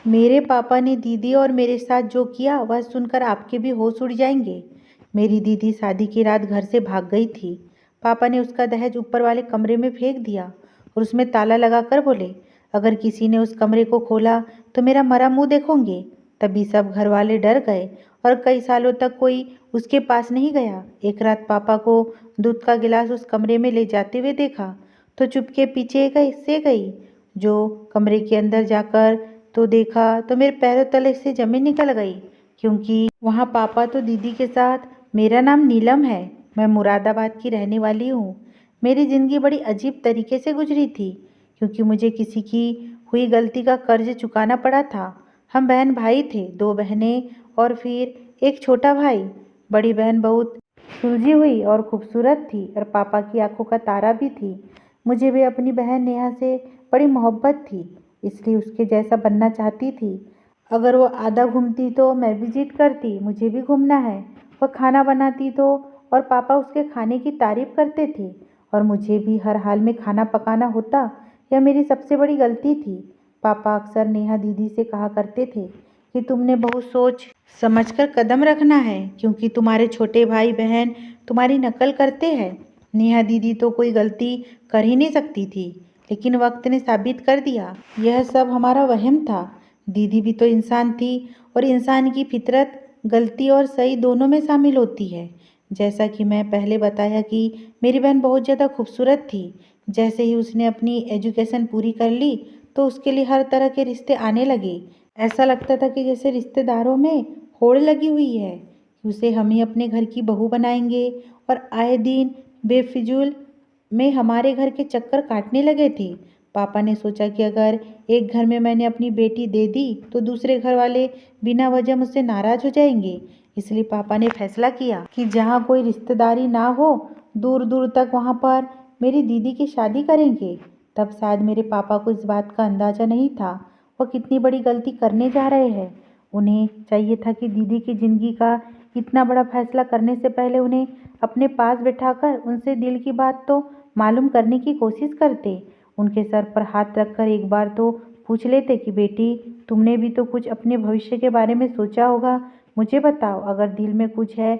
मेरे पापा ने दीदी और मेरे साथ जो किया वह सुनकर आपके भी होश उड़ जाएंगे। मेरी दीदी शादी की रात घर से भाग गई थी। पापा ने उसका दहेज ऊपर वाले कमरे में फेंक दिया और उसमें ताला लगाकर बोले, अगर किसी ने उस कमरे को खोला तो मेरा मरा मुंह देखोगे। तभी सब घर वाले डर गए और कई सालों तक कोई उसके पास नहीं गया। एक रात पापा को दूध का गिलास उस कमरे में ले जाते हुए देखा तो चुपके पीछे गई से गई। जो कमरे के अंदर जाकर तो देखा तो मेरे पैरों तले से जमीन निकल गई, क्योंकि वहाँ पापा तो दीदी के साथ। मेरा नाम नीलम है, मैं मुरादाबाद की रहने वाली हूँ। मेरी ज़िंदगी बड़ी अजीब तरीके से गुजरी थी, क्योंकि मुझे किसी की हुई गलती का कर्ज चुकाना पड़ा था। हम बहन भाई थे, 2 बहनें और फिर एक छोटा भाई। बड़ी बहन बहुत सुलझी हुई और खूबसूरत थी और पापा की आंखों का तारा भी थी। मुझे भी अपनी बहन नेहा से बड़ी मोहब्बत थी, इसलिए उसके जैसा बनना चाहती थी। अगर वो आधा घूमती तो मैं भी जिद करती, मुझे भी घूमना है। वह खाना बनाती तो और पापा उसके खाने की तारीफ करते थे और मुझे भी हर हाल में खाना पकाना होता। यह मेरी सबसे बड़ी गलती थी। पापा अक्सर नेहा दीदी से कहा करते थे कि तुमने बहुत सोच समझकर कदम रखना है, क्योंकि तुम्हारे छोटे भाई बहन तुम्हारी नकल करते हैं। नेहा दीदी तो कोई गलती कर ही नहीं सकती थी, लेकिन वक्त ने साबित कर दिया यह सब हमारा वहम था। दीदी भी तो इंसान थी और इंसान की फितरत गलती और सही दोनों में शामिल होती है। जैसा कि मैं पहले बताया कि मेरी बहन बहुत ज़्यादा खूबसूरत थी। जैसे ही उसने अपनी एजुकेशन पूरी कर ली तो उसके लिए हर तरह के रिश्ते आने लगे। ऐसा लगता था कि जैसे रिश्तेदारों में होड़ लगी हुई है कि उसे हम ही अपने घर की बहू बनाएंगे, और आए दिन बेफिजूल में हमारे घर के चक्कर काटने लगे थे। पापा ने सोचा कि अगर एक घर में मैंने अपनी बेटी दे दी तो दूसरे घर वाले बिना वजह मुझसे नाराज हो जाएंगे। इसलिए पापा ने फैसला किया कि जहाँ कोई रिश्तेदारी ना हो, दूर दूर तक वहाँ पर मेरी दीदी की शादी करेंगे। तब शायद मेरे पापा को इस बात का अंदाजा नहीं था वह कितनी बड़ी गलती करने जा रहे हैं। उन्हें चाहिए था कि दीदी की जिंदगी का इतना बड़ा फैसला करने से पहले उन्हें अपने पास बैठाकर उनसे दिल की बात तो मालूम करने की कोशिश करते। उनके सर पर हाथ रखकर एक बार तो पूछ लेते कि बेटी, तुमने भी तो कुछ अपने भविष्य के बारे में सोचा होगा। मुझे बताओ, अगर दिल में कुछ है,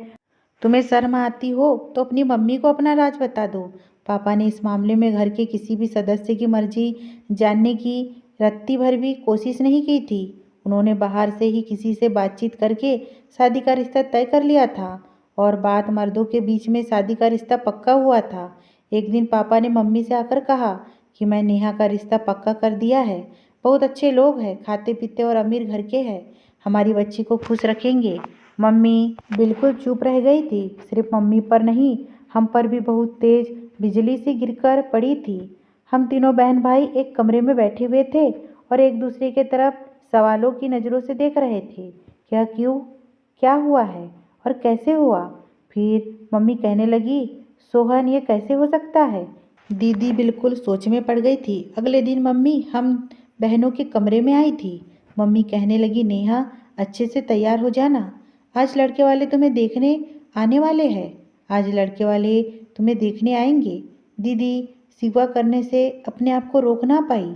तुम्हें शर्म आती हो तो अपनी मम्मी को अपना राज बता दो। पापा ने इस मामले में घर के किसी भी सदस्य की मर्जी जानने की रत्ती भर भी कोशिश नहीं की थी। उन्होंने बाहर से ही किसी से बातचीत करके शादी का रिश्ता तय कर लिया था और बात मर्दों के बीच में शादी का रिश्ता पक्का हुआ था। एक दिन पापा ने मम्मी से आकर कहा कि मैं नेहा का रिश्ता पक्का कर दिया है। बहुत अच्छे लोग हैं, खाते पीते और अमीर घर के हैं, हमारी बच्ची को खुश रखेंगे। मम्मी बिल्कुल चुप रह गई थी। सिर्फ मम्मी पर नहीं, हम पर भी बहुत तेज बिजली सी गिरकर पड़ी थी। हम तीनों बहन भाई एक कमरे में बैठे हुए थे और एक दूसरे के तरफ सवालों की नज़रों से देख रहे थे। क्या, क्यों, क्या हुआ है और कैसे हुआ? फिर मम्मी कहने लगी, सोहन, ये कैसे हो सकता है? दीदी बिल्कुल सोच में पड़ गई थी। अगले दिन मम्मी हम बहनों के कमरे में आई थी। मम्मी कहने लगी, नेहा, अच्छे से तैयार हो जाना, आज लड़के वाले तुम्हें देखने आने वाले हैं। आज लड़के वाले तुम्हें देखने आएंगे। दीदी सिवा करने से अपने आप को रोक ना पाई।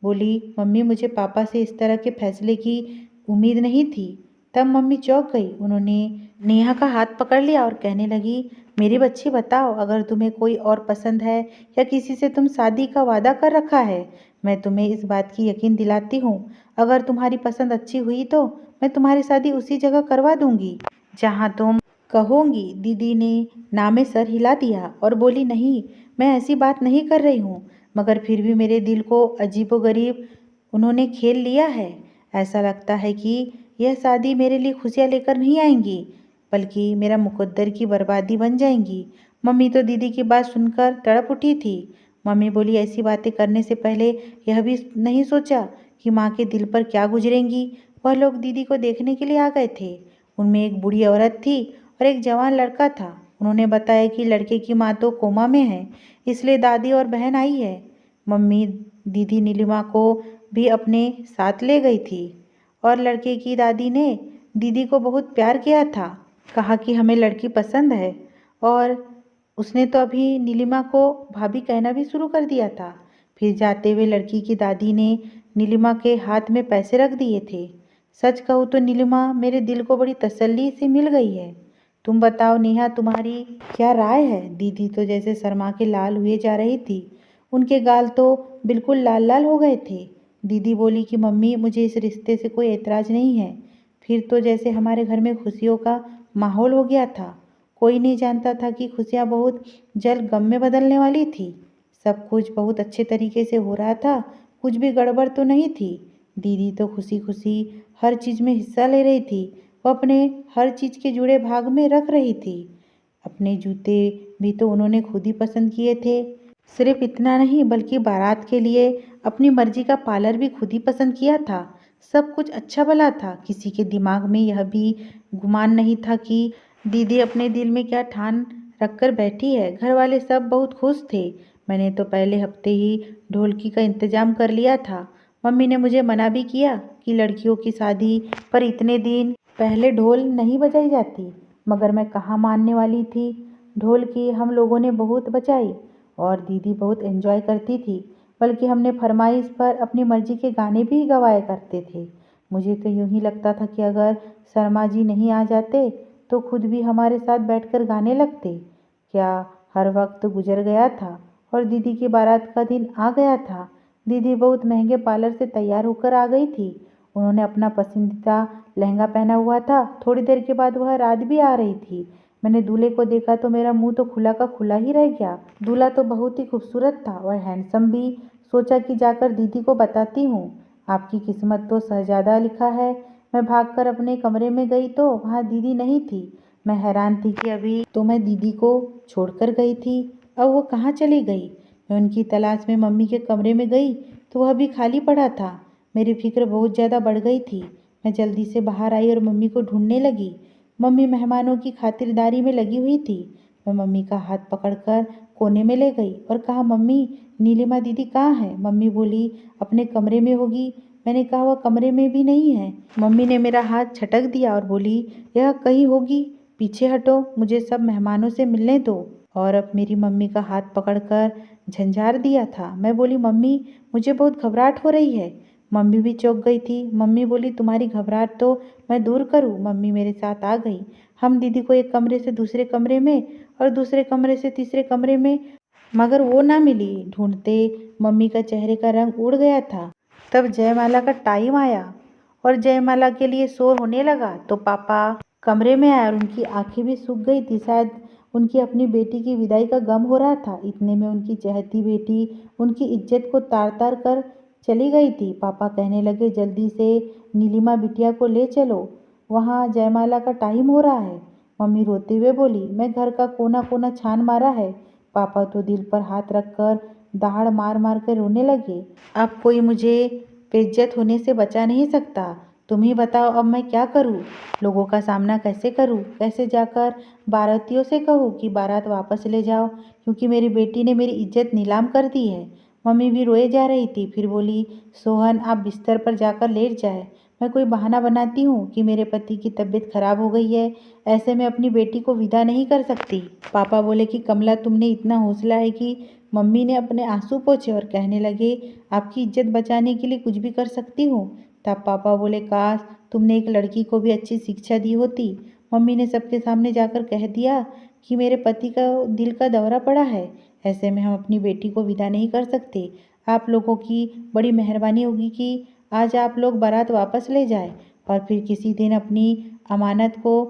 बोली, मम्मी, मुझे पापा से इस तरह के फैसले की उम्मीद नहीं थी। तब मम्मी चौंक गई। उन्होंने नेहा का हाथ पकड़ लिया और कहने लगी, मेरी बच्ची, बताओ, अगर तुम्हें कोई और पसंद है या किसी से तुम शादी का वादा कर रखा है, मैं तुम्हें इस बात की यकीन दिलाती हूँ, अगर तुम्हारी पसंद अच्छी हुई तो मैं तुम्हारी शादी उसी जगह करवा दूंगी जहाँ तुम कहोगी। दीदी ने ना में सर हिला दिया और बोली, नहीं, मैं ऐसी बात नहीं कर रही हूँ, मगर फिर भी मेरे दिल को अजीबोगरीब उन्होंने खेल लिया है। ऐसा लगता है कि यह शादी मेरे लिए खुशियाँ लेकर नहीं आएंगी, बल्कि मेरा मुकद्दर की बर्बादी बन जाएंगी। मम्मी तो दीदी की बात सुनकर तड़प उठी थी। मम्मी बोली, ऐसी बातें करने से पहले यह भी नहीं सोचा कि माँ के दिल पर क्या गुजरेंगी। वह लोग दीदी को देखने के लिए आ गए थे। उनमें एक बूढ़ी औरत थी और एक जवान लड़का था। उन्होंने बताया कि लड़के की माँ तो कोमा में है, इसलिए दादी और बहन आई है। मम्मी दीदी नीलिमा को भी अपने साथ ले गई थी और लड़के की दादी ने दीदी को बहुत प्यार किया था। कहा कि हमें लड़की पसंद है, और उसने तो अभी नीलिमा को भाभी कहना भी शुरू कर दिया था। फिर जाते हुए लड़की की दादी ने नीलिमा के हाथ में पैसे रख दिए थे। सच कहूँ तो नीलिमा मेरे दिल को बड़ी तसल्ली से मिल गई है। तुम बताओ नेहा, तुम्हारी क्या राय है? दीदी तो जैसे शर्मा के लाल हुए जा रही थी। उनके गाल तो बिल्कुल लाल लाल हो गए थे। दीदी बोली कि मम्मी, मुझे इस रिश्ते से कोई एतराज़ नहीं है। फिर तो जैसे हमारे घर में खुशियों का माहौल हो गया था। कोई नहीं जानता था कि खुशियाँ बहुत जल्द गम में बदलने वाली थी। सब कुछ बहुत अच्छे तरीके से हो रहा था, कुछ भी गड़बड़ तो नहीं थी। दीदी तो खुशी खुशी हर चीज़ में हिस्सा ले रही थी। वो अपने हर चीज़ के जुड़े भाग में रख रही थी। अपने जूते भी तो उन्होंने खुद ही पसंद किए थे। सिर्फ इतना नहीं, बल्कि बारात के लिए अपनी मर्जी का पार्लर भी खुद ही पसंद किया था। सब कुछ अच्छा भला था। किसी के दिमाग में यह भी गुमान नहीं था कि दीदी अपने दिल में क्या ठान रखकर बैठी है। घर वाले सब बहुत खुश थे। मैंने तो पहले हफ्ते ही ढोलकी का इंतजाम कर लिया था। मम्मी ने मुझे मना भी किया कि लड़कियों की शादी पर इतने दिन पहले ढोल नहीं बजाई जाती, मगर मैं कहाँ मानने वाली थी। ढोल की हम लोगों ने बहुत बजाई और दीदी बहुत एंजॉय करती थी। बल्कि हमने फरमाइश पर अपनी मर्जी के गाने भी गवाया करते थे। मुझे तो यूं ही लगता था कि अगर शर्मा जी नहीं आ जाते तो खुद भी हमारे साथ बैठकर गाने लगते। क्या हर वक्त गुजर गया था और दीदी की बारात का दिन आ गया था। दीदी बहुत महंगे पार्लर से तैयार होकर आ गई थी। उन्होंने अपना पसंदीदा लहंगा पहना हुआ था। थोड़ी देर के बाद वह रात भी आ रही थी। मैंने दूल्हे को देखा तो मेरा मुंह तो खुला का खुला ही रह गया। दूल्हा तो बहुत ही खूबसूरत था और हैंडसम भी। सोचा कि जाकर दीदी को बताती हूँ। आपकी किस्मत तो शहजादा लिखा है। मैं भागकर अपने कमरे में गई तो वहाँ दीदी नहीं थी। मैं हैरान थी कि अभी तो मैं दीदी को छोड़कर गई थी, अब वो कहाँ चली गई। मैं उनकी तलाश में मम्मी के कमरे में गई तो वह भी खाली पड़ा था। मेरी फिक्र बहुत ज़्यादा बढ़ गई थी। मैं जल्दी से बाहर आई और मम्मी को ढूंढने लगी। मम्मी मेहमानों की खातिरदारी में लगी हुई थी। मैं मम्मी का हाथ पकड़कर कोने में ले गई और कहा, मम्मी, नीलिमा दीदी कहाँ है? मम्मी बोली, अपने कमरे में होगी। मैंने कहा, वह कमरे में भी नहीं है। मम्मी ने मेरा हाथ झटक दिया और बोली, यह कहीं होगी, पीछे हटो, मुझे सब मेहमानों से मिलने दो। और अब मेरी मम्मी का हाथ पकड़कर झंझार दिया था। मैं बोली, मम्मी, मुझे बहुत घबराहट हो रही है। मम्मी भी चौंक गई थी। मम्मी बोली, तुम्हारी घबराहट तो मैं दूर करूं। मम्मी मेरे साथ आ गई। हम दीदी को एक कमरे से दूसरे कमरे में और दूसरे कमरे से तीसरे कमरे में, मगर वो ना मिली। ढूंढते मम्मी का चेहरे का रंग उड़ गया था। तब जयमाला का टाइम आया और जयमाला के लिए शोर होने लगा तो पापा कमरे में आए और उनकी आंखें भी सूख गई थी। शायद उनकी अपनी बेटी की विदाई का गम हो रहा था। इतने में उनकी चहती बेटी उनकी इज्जत को तार तार कर चली गई थी। पापा कहने लगे, जल्दी से नीलिमा बिटिया को ले चलो, वहाँ जयमाला का टाइम हो रहा है। मम्मी रोते हुए बोली, मैं घर का कोना कोना छान मारा है। पापा तो दिल पर हाथ रखकर दहाड़ मार मार कर रोने लगे। अब कोई मुझे बेइज्जत होने से बचा नहीं सकता। तुम ही बताओ, अब मैं क्या करूं? लोगों का सामना कैसे करूं? कैसे जाकर बारातियों से कहूं कि बारात वापस ले जाओ, क्योंकि मेरी बेटी ने मेरी इज्जत नीलाम कर दी है। मम्मी भी रोए जा रही थी। फिर बोली, सोहन, आप बिस्तर पर जाकर लेट जाए। मैं कोई बहाना बनाती हूँ कि मेरे पति की तबीयत खराब हो गई है। ऐसे में अपनी बेटी को विदा नहीं कर सकती। पापा बोले कि कमला, तुमने इतना हौसला है कि मम्मी ने अपने आंसू पोंछे और कहने लगे, आपकी इज्जत बचाने के लिए कुछ भी कर सकती हूँ। तब पापा बोले, काश तुमने एक लड़की को भी अच्छी शिक्षा दी होती। मम्मी ने सबके सामने जाकर कह दिया कि मेरे पति का दिल का दौरा पड़ा है। ऐसे में हम अपनी बेटी को विदा नहीं कर सकते। आप लोगों की बड़ी मेहरबानी होगी कि आज आप लोग बारात वापस ले जाए और फिर किसी दिन अपनी अमानत को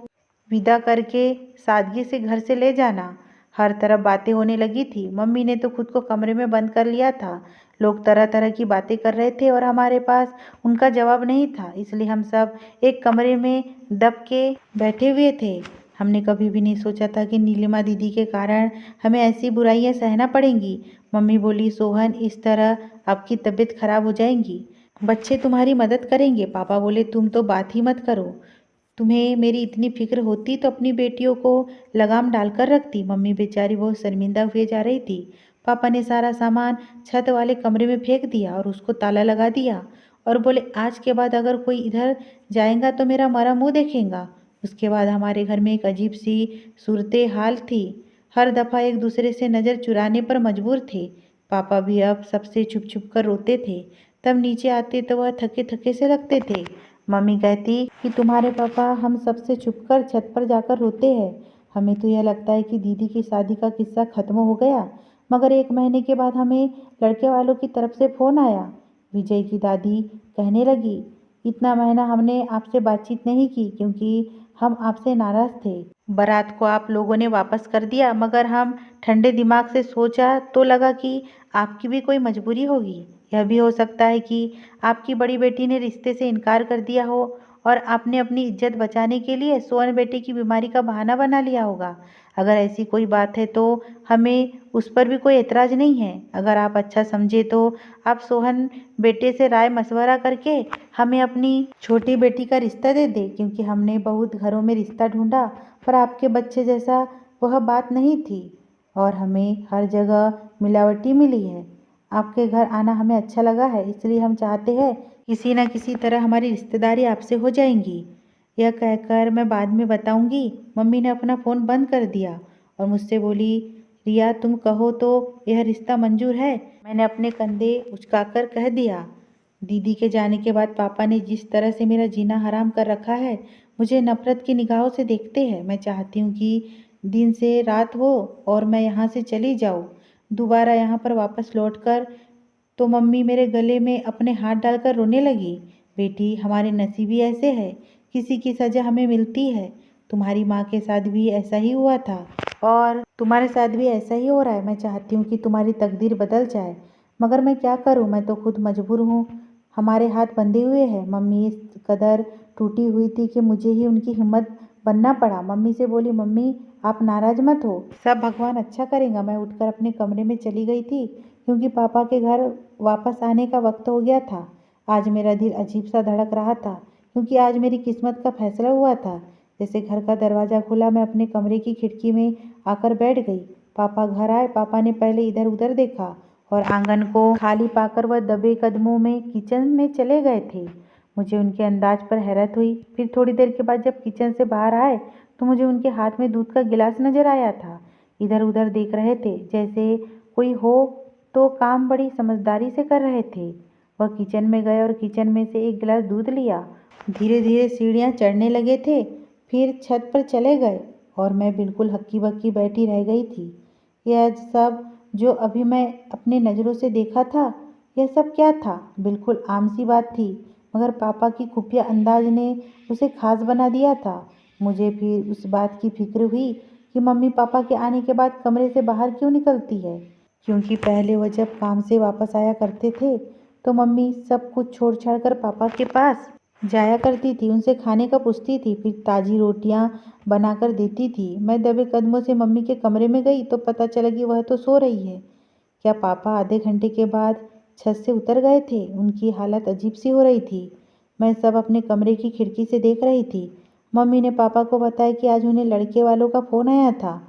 विदा करके सादगी से घर से ले जाना। हर तरफ बातें होने लगी थी। मम्मी ने तो खुद को कमरे में बंद कर लिया था। लोग तरह तरह की बातें कर रहे थे और हमारे पास उनका जवाब नहीं था। इसलिए हम सब एक कमरे में दब के बैठे हुए थे। हमने कभी भी नहीं सोचा था कि नीलिमा दीदी के कारण हमें ऐसी बुराइयां सहना पड़ेंगी। मम्मी बोली, सोहन, इस तरह आपकी तबीयत खराब हो जाएगी, बच्चे तुम्हारी मदद करेंगे। पापा बोले, तुम तो बात ही मत करो। तुम्हें मेरी इतनी फिक्र होती तो अपनी बेटियों को लगाम डालकर रखती। मम्मी बेचारी बहुत शर्मिंदा हुए जा रही थी। पापा ने सारा सामान छत वाले कमरे में फेंक दिया और उसको ताला लगा दिया और बोले, आज के बाद अगर कोई इधर जाएगा तो मेरा मरा मुंह देखेगा। उसके बाद हमारे घर में एक अजीब सी सूरत हाल थी। हर दफ़ा एक दूसरे से नज़र चुराने पर मजबूर थे। पापा भी अब सबसे छुप छुप कर रोते थे। तब नीचे आते तो वह थके थके से लगते थे। मम्मी कहती कि तुम्हारे पापा हम सबसे छुपकर छत पर जाकर रोते हैं। हमें तो यह लगता है कि दीदी की शादी का किस्सा खत्म हो गया, मगर 1 महीने के बाद हमें लड़के वालों की तरफ से फ़ोन आया। विजय की दादी कहने लगी, इतना महीना हमने आपसे बातचीत नहीं की क्योंकि हम आपसे नाराज़ थे। बारात को आप लोगों ने वापस कर दिया, मगर हम ठंडे दिमाग से सोचा तो लगा कि आपकी भी कोई मजबूरी होगी। यह भी हो सकता है कि आपकी बड़ी बेटी ने रिश्ते से इनकार कर दिया हो और आपने अपनी इज्जत बचाने के लिए सोहन बेटे की बीमारी का बहाना बना लिया होगा। अगर ऐसी कोई बात है तो हमें उस पर भी कोई एतराज़ नहीं है। अगर आप अच्छा समझे तो आप सोहन बेटे से राय मशवरा करके हमें अपनी छोटी बेटी का रिश्ता दे दें, क्योंकि हमने बहुत घरों में रिश्ता ढूंढा पर आपके बच्चे जैसा वह बात नहीं थी और हमें हर जगह मिलावटी मिली है। आपके घर आना हमें अच्छा लगा है, इसलिए हम चाहते हैं किसी न किसी तरह हमारी रिश्तेदारी आपसे हो जाएंगी। यह कहकर मैं बाद में बताऊंगी। मम्मी ने अपना फ़ोन बंद कर दिया और मुझसे बोली, रिया तुम कहो तो यह रिश्ता मंजूर है। मैंने अपने कंधे उचकाकर कह दिया। दीदी के जाने के बाद पापा ने जिस तरह से मेरा जीना हराम कर रखा है, मुझे नफरत की निगाहों से देखते हैं। मैं चाहती हूँ कि दिन से रात हो और मैं यहाँ से चली जाऊँ। दोबारा यहाँ पर वापस लौटकर तो मम्मी मेरे गले में अपने हाथ डालकर रोने लगी। बेटी हमारे नसीब ही ऐसे है, किसी की सजा हमें मिलती है। तुम्हारी माँ के साथ भी ऐसा ही हुआ था और तुम्हारे साथ भी ऐसा ही हो रहा है। मैं चाहती हूँ कि तुम्हारी तकदीर बदल जाए, मगर मैं क्या करूँ, मैं तो खुद मजबूर हूँ। हमारे हाथ बंधे हुए हैं। मम्मी इस कदर टूटी हुई थी कि मुझे ही उनकी हिम्मत बनना पड़ा। मम्मी से बोली, मम्मी आप नाराज मत हो, सब भगवान अच्छा करेगा। मैं उठकर अपने कमरे में चली गई थी क्योंकि पापा के घर वापस आने का वक्त हो गया था। आज मेरा दिल अजीब सा धड़क रहा था क्योंकि आज मेरी किस्मत का फैसला हुआ था। जैसे घर का दरवाज़ा खुला, मैं अपने कमरे की खिड़की में आकर बैठ गई। पापा घर आए। पापा ने पहले इधर उधर देखा और आंगन को खाली पाकर वह दबे कदमों में किचन में चले गए थे। मुझे उनके अंदाज पर हैरत हुई। फिर थोड़ी देर के बाद जब किचन से बाहर आए तो मुझे उनके हाथ में दूध का गिलास नजर आया था। इधर उधर देख रहे थे, जैसे कोई हो तो काम बड़ी समझदारी से कर रहे थे। वह किचन में गए और किचन में से एक गिलास दूध लिया। धीरे धीरे सीढ़ियाँ चढ़ने लगे थे, फिर छत पर चले गए और मैं बिल्कुल हक्की बक्की बैठी रह गई थी। यह सब जो अभी मैं अपने नज़रों से देखा था, यह सब क्या था? बिल्कुल आम सी बात थी, मगर पापा की खुफिया अंदाज ने उसे खास बना दिया था। मुझे फिर उस बात की फिक्र हुई कि मम्मी पापा के आने के बाद कमरे से बाहर क्यों निकलती है, क्योंकि पहले वह जब काम से वापस आया करते थे तो मम्मी सब कुछ छोड़ छाड़ कर पापा के पास जाया करती थी, उनसे खाने का पूछती थी, फिर ताज़ी रोटियां बनाकर देती थी। मैं दबे कदमों से मम्मी के कमरे में गई तो पता चला कि वह तो सो रही है। क्या पापा आधे घंटे के बाद छत से उतर गए थे? उनकी हालत अजीब सी हो रही थी। मैं सब अपने कमरे की खिड़की से देख रही थी। मम्मी ने पापा को बताया कि आज उन्हें लड़के वालों का फ़ोन आया था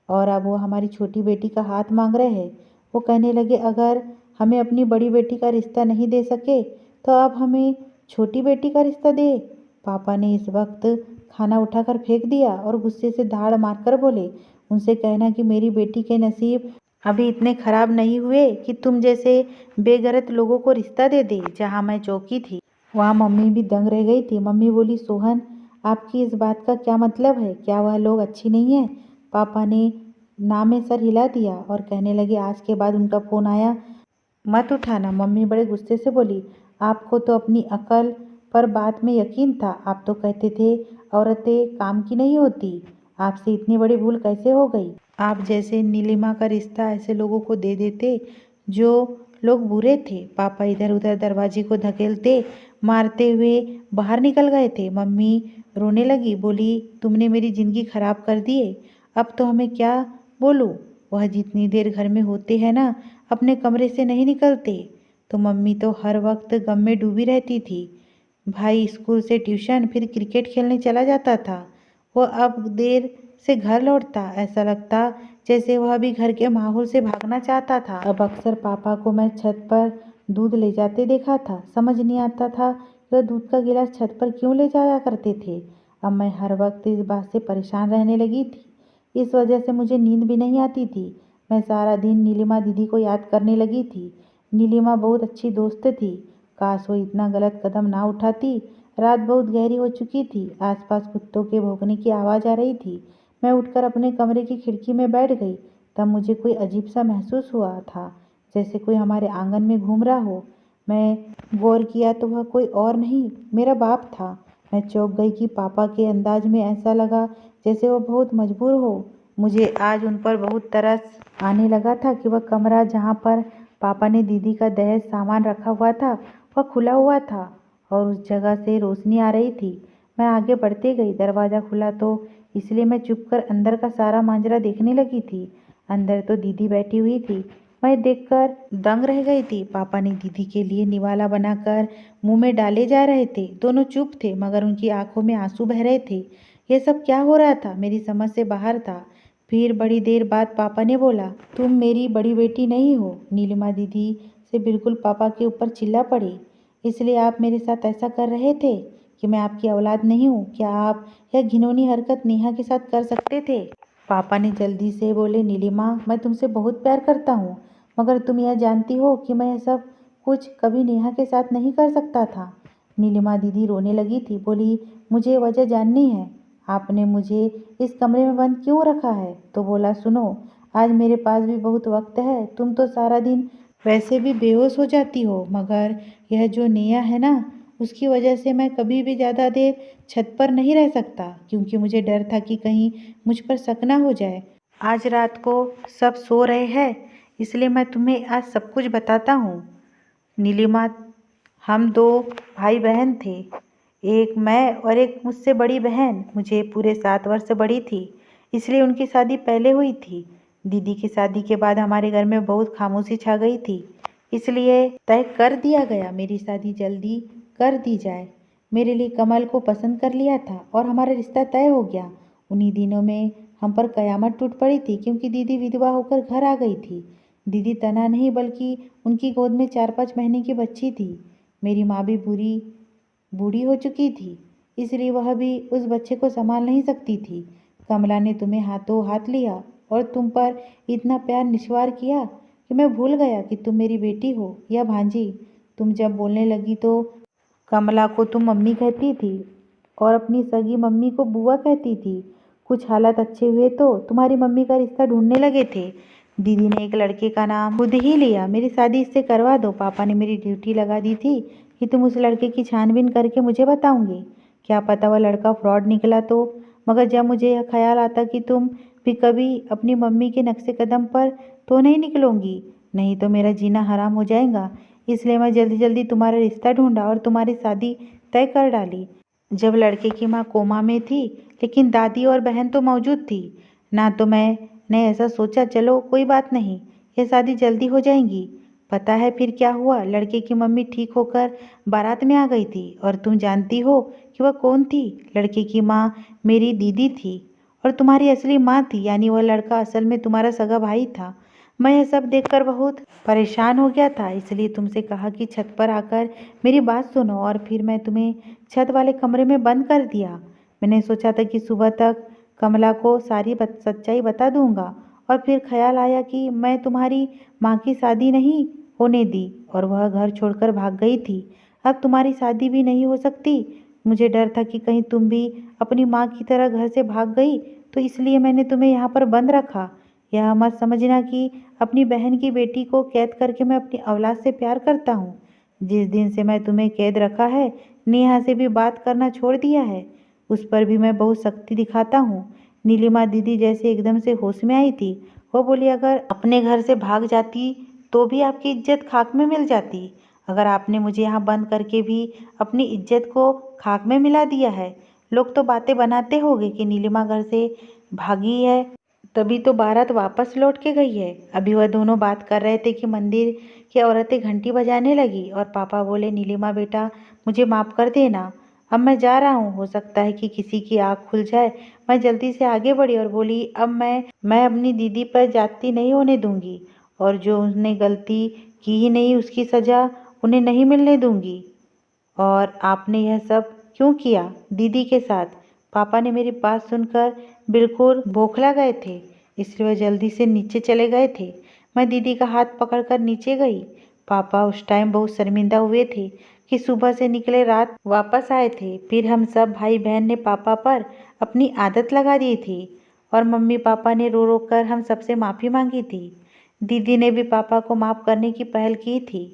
और अब वो हमारी छोटी बेटी का हाथ मांग रहे हैं। वो कहने लगे, अगर हमें अपनी बड़ी बेटी का रिश्ता नहीं दे सके तो अब हमें छोटी बेटी का रिश्ता दे। पापा ने इस वक्त खाना उठाकर फेंक दिया और गुस्से से धाड़ मारकर बोले, उनसे कहना कि मेरी बेटी के नसीब अभी इतने खराब नहीं हुए कि तुम जैसे बेगैरत लोगों को रिश्ता दे दे। जहाँ मैं चौकी थी वहाँ मम्मी भी दंग रह गई थी। मम्मी बोली, सोहन आपकी इस बात का क्या मतलब है? क्या वह लोग अच्छी नहीं है? पापा ने ना में सर हिला दिया और कहने लगे, आज के बाद उनका फ़ोन आया मत उठाना। मम्मी बड़े गुस्से से बोली, आपको तो अपनी अकल पर बात में यकीन था। आप तो कहते थे औरतें काम की नहीं होती। आपसे इतनी बड़ी भूल कैसे हो गई? आप जैसे नीलिमा का रिश्ता ऐसे लोगों को दे देते जो लोग बुरे थे। पापा इधर उधर दरवाजे को धकेलते मारते हुए बाहर निकल गए थे। मम्मी रोने लगी, बोली, तुमने मेरी ज़िंदगी खराब कर दी है। अब तो हमें क्या बोलूँ? वह जितनी देर घर में होते हैं ना, अपने कमरे से नहीं निकलते। तो मम्मी तो हर वक्त गम में डूबी रहती थी। भाई स्कूल से ट्यूशन फिर क्रिकेट खेलने चला जाता था। वह अब देर से घर लौटता, ऐसा लगता जैसे वह भी घर के माहौल से भागना चाहता था। अब अक्सर पापा को मैं छत पर दूध ले जाते देखा था। समझ नहीं आता था कि वह दूध का गिलास छत पर क्यों ले जाया करते थे। अब मैं हर वक्त इस बात से परेशान रहने लगी थी। इस वजह से मुझे नींद भी नहीं आती थी। मैं सारा दिन नीलिमा दीदी को याद करने लगी थी। नीलिमा बहुत अच्छी दोस्त थी। काश वो इतना गलत कदम ना उठाती। रात बहुत गहरी हो चुकी थी। आसपास कुत्तों के भौंकने की आवाज़ आ रही थी। मैं उठकर अपने कमरे की खिड़की में बैठ गई। तब मुझे कोई अजीब सा महसूस हुआ था, जैसे कोई हमारे आंगन में घूम रहा हो। मैं गौर किया तो वह कोई और नहीं, मेरा बाप था। मैं चौंक गई कि पापा के अंदाज में ऐसा लगा जैसे वो बहुत मजबूर हो। मुझे आज उन पर बहुत तरस आने लगा था कि वह कमरा जहाँ पर पापा ने दीदी का दहेज सामान रखा हुआ था वह खुला हुआ था और उस जगह से रोशनी आ रही थी। मैं आगे बढ़ते गई। दरवाज़ा खुला तो इसलिए मैं चुपकर अंदर का सारा मांजरा देखने लगी थी। अंदर तो दीदी बैठी हुई थी। मैं देखकर दंग रह गई थी। पापा ने दीदी के लिए निवाला बनाकर मुंह में डाले जा रहे थे। दोनों चुप थे, मगर उनकी आंखों में आंसू बह रहे थे। यह सब क्या हो रहा था, मेरी समझ से बाहर था। फिर बड़ी देर बाद पापा ने बोला, तुम मेरी बड़ी बेटी नहीं हो। नीलिमा दीदी से बिल्कुल पापा के ऊपर चिल्ला पड़ी। इसलिए आप मेरे साथ ऐसा कर रहे थे कि मैं आपकी औलाद नहीं हूँ? क्या आप यह घिनौनी हरकत नेहा के साथ कर सकते थे? पापा ने जल्दी से बोले, नीलिमा, मैं तुमसे बहुत प्यार करता हूँ, मगर तुम यह जानती हो कि मैं यह सब कुछ कभी नेहा के साथ नहीं कर सकता था। नीलिमा दीदी रोने लगी थी। बोली, मुझे वजह जाननी है। आपने मुझे इस कमरे में बंद क्यों रखा है? तो बोला, सुनो, आज मेरे पास भी बहुत वक्त है। तुम तो सारा दिन वैसे भी बेहोश हो जाती हो, मगर यह जो नेहा है ना, उसकी वजह से मैं कभी भी ज़्यादा देर छत पर नहीं रह सकता, क्योंकि मुझे डर था कि कहीं मुझ पर शक ना हो जाए। आज रात को सब सो रहे हैं, इसलिए मैं तुम्हें आज सब कुछ बताता हूँ। नीलिमा, हम दो भाई बहन थे। एक मैं और एक मुझसे बड़ी बहन। मुझे पूरे 7 वर्ष बड़ी थी, इसलिए उनकी शादी पहले हुई थी। दीदी की शादी के बाद हमारे घर में बहुत खामोशी छा गई थी, इसलिए तय कर दिया गया मेरी शादी जल्दी कर दी जाए। मेरे लिए कमल को पसंद कर लिया था और हमारा रिश्ता तय हो गया। उन्हीं दिनों में हम पर कयामत टूट पड़ी थी, क्योंकि दीदी विधवा होकर घर आ गई थी। दीदी तना नहीं, बल्कि उनकी गोद में 4-5 महीने की बच्ची थी। मेरी माँ भी बूढ़ी हो चुकी थी, इसलिए वह भी उस बच्चे को संभाल नहीं सकती थी। कमला ने तुम्हें हाथों हाथ लिया और तुम पर इतना प्यार निस्वार किया कि मैं भूल गया कि तुम मेरी बेटी हो या भांजी। तुम जब बोलने लगी तो कमला को तुम मम्मी कहती थी और अपनी सगी मम्मी को बुआ कहती थी। कुछ हालात अच्छे हुए तो तुम्हारी मम्मी का रिश्ता ढूंढने लगे थे। दीदी ने एक लड़के का नाम खुद ही लिया। मेरी शादी इससे करवा दो। पापा ने मेरी ड्यूटी लगा दी थी कि तुम उस लड़के की छानबीन करके मुझे बताऊंगी। क्या पता वह लड़का फ्रॉड निकला तो। मगर जब मुझे यह ख्याल आता कि तुम भी कभी अपनी मम्मी के नक्शे कदम पर तो नहीं निकलोगी, नहीं तो मेरा जीना हराम हो जाएगा, इसलिए मैं जल्दी जल्दी तुम्हारा रिश्ता ढूंढा और तुम्हारी शादी तय कर डाली। जब लड़के की माँ कोमा में थी, लेकिन दादी और बहन तो मौजूद थी ना, तो मैंने ऐसा सोचा, चलो कोई बात नहीं, यह शादी जल्दी हो जाएगी। पता है फिर क्या हुआ? लड़के की मम्मी ठीक होकर बारात में आ गई थी। और तुम जानती हो कि वह कौन थी? लड़के की माँ मेरी दीदी थी और तुम्हारी असली माँ थी, यानी वह लड़का असल में तुम्हारा सगा भाई था। मैं यह सब देखकर बहुत परेशान हो गया था, इसलिए तुमसे कहा कि छत पर आकर मेरी बात सुनो, और फिर मैं तुम्हें छत वाले कमरे में बंद कर दिया। मैंने सोचा था कि सुबह तक कमला को सारी सच्चाई बता दूंगा, और फिर ख्याल आया कि मैं तुम्हारी माँ की शादी नहीं होने दी और वह घर छोड़कर भाग गई थी। अब तुम्हारी शादी भी नहीं हो सकती। मुझे डर था कि कहीं तुम भी अपनी माँ की तरह घर से भाग गई, तो इसलिए मैंने तुम्हें यहाँ पर बंद रखा। यह मत समझना कि अपनी बहन की बेटी को कैद करके मैं अपनी औलाद से प्यार करता हूँ। जिस दिन से मैं तुम्हें कैद रखा है, नेहा से भी बात करना छोड़ दिया है। उस पर भी मैं बहुत सख्ती दिखाता हूँ। नीलिमा दीदी जैसे एकदम से होश में आई थी। वो बोली, अगर अपने घर से भाग जाती तो भी आपकी इज्जत खाक में मिल जाती। अगर आपने मुझे यहाँ बंद करके भी अपनी इज्जत को खाक में मिला दिया है, लोग तो बातें बनाते होंगे कि नीलिमा घर से भागी है, तभी तो बारात वापस लौट के गई है। अभी वह दोनों बात कर रहे थे कि मंदिर की औरतें घंटी बजाने लगी और पापा बोले, नीलिमा बेटा, मुझे माफ़ कर देना, अब मैं जा रहा हूँ, हो सकता है कि किसी की आँख खुल जाए। मैं जल्दी से आगे बढ़ी और बोली, अब मैं अपनी दीदी पर जाती नहीं होने दूंगी, और जो उसने गलती की ही नहीं उसकी सज़ा उन्हें नहीं मिलने दूंगी। और आपने यह सब क्यों किया दीदी के साथ? पापा ने मेरी बात सुनकर बिल्कुल बौखला गए थे, इसलिए वह जल्दी से नीचे चले गए थे। मैं दीदी का हाथ पकड़कर नीचे गई। पापा उस टाइम बहुत शर्मिंदा हुए थे कि सुबह से निकले रात वापस आए थे। फिर हम सब भाई बहन ने पापा पर अपनी आदत लगा दी थी और मम्मी पापा ने रो रो कर हम सबसे माफ़ी मांगी थी। दीदी ने भी पापा को माफ़ करने की पहल की थी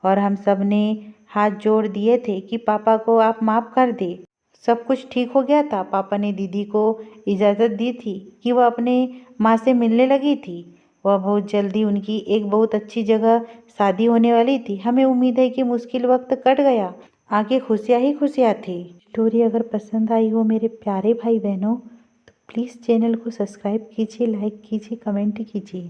और हम सब ने हाथ जोड़ दिए थे कि पापा को आप माफ़ कर दे। सब कुछ ठीक हो गया था। पापा ने दीदी को इजाज़त दी थी कि वह अपने माँ से मिलने लगी थी। वह बहुत जल्दी उनकी एक बहुत अच्छी जगह शादी होने वाली थी। हमें उम्मीद है कि मुश्किल वक्त कट गया, आगे खुशियाँ ही खुशियाँ थी। स्टोरी अगर पसंद आई हो मेरे प्यारे भाई बहनों तो प्लीज़ चैनल को सब्सक्राइब कीजिए, लाइक कीजिए, कमेंट कीजिए।